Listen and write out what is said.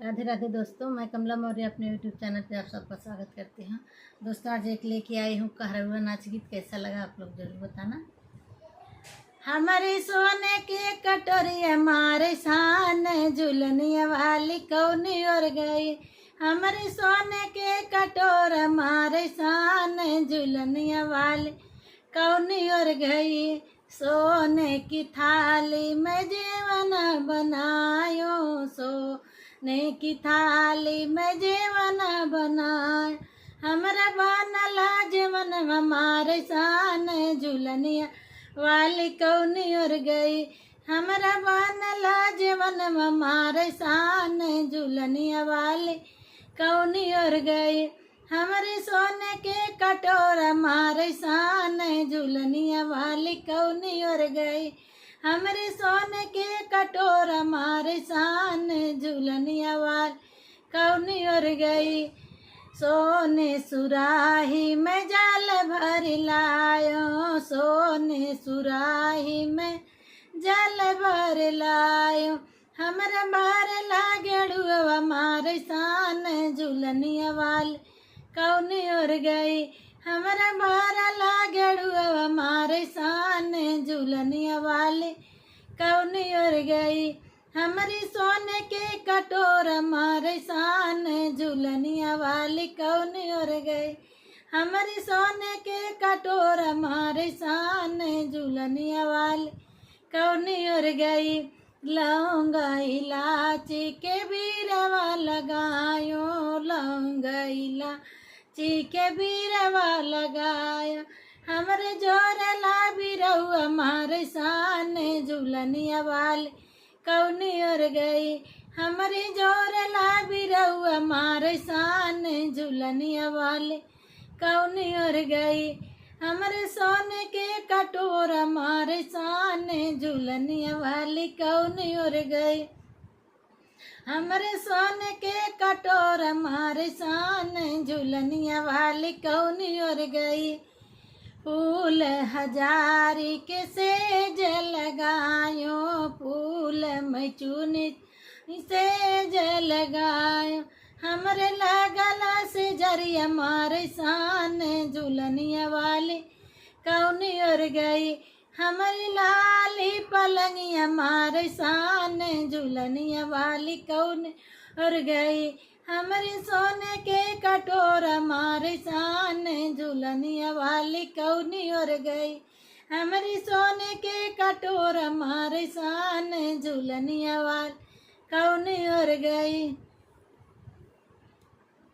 राधे राधे दोस्तों, मैं कमला मौर्य अपने यूट्यूब चैनल पे आप सबका स्वागत करती हूँ। दोस्तों आज एक लेके आई हूँ कहरवा नाच गीत। कैसा लगा आप लोग जरूर बताना। हमारे सोने के कटोरी हमारे शान झुलनिया वाली कौनी और गई। हमारे सोने के कटोर हमारे शान झुलनिया वाली कौनी और गई। सोने की थाली में जीवन बनायो, सोने की थाली में जीवन बनाए। हमारा बनला जीवन हमारे शान झुलनिया वाली कौनी और गई। हमारा बनला जीवन हमारे शान झुलनिया वाली कौनी और गई। हमारे सोने के कटोर हमारे शान झुलनिया वाली कौनी और गई। हमारे सोने के कटोर हमारे शान झुलनिया वाली कौनी और गई। सोने सुराही में जाल भर लायो, सोने सुराही में जाल भर लायो। हमारा बार लागेड़ू हमारे शान झुलनिया वाली कौनी और गई। हमारा बार लागेड़ू हमारे शान झुलनिया वाली कौनी और गई। हमारी सोने के कटोर हमारे शान झुलनिया वाली कौनी और गई। हमारी सोने के कटोर हमारे शान झुलनिया वाली कौनी और गई। लौंगा इलाची के बीरवा लगायो, लौंगा इलाची के बीरवा लगायो। हमारे जोर ला बिरऊ हमारे शान झुलनिया वाली कौनी और गई। हमारी जोर ला बिरऊ हमारे शान झुलनिया वाली कौनी और गई। हमारे सोने के कटोर हमारे शान झुलनिया वाली कौनी और गई। हमारे सोने के कटोर हमारे शान झुलनिया वाली कौनी और गई। फूल हजारी के सेज लगायो, फूल मैचुनी सेज लगायो। हमारे लगला से जरी हमारे शान झुलनिया वाली कौनी और गई। हमारी लाली पलंगी हमारे शान झुलनिया वाली कौनी और गई। हमारे सोने के कटोर हमारे शान झुलनिया वाली कौनी और गई। हमारी सोने के कटोर हमारे शान झुलनिया वाली कौनी और गई।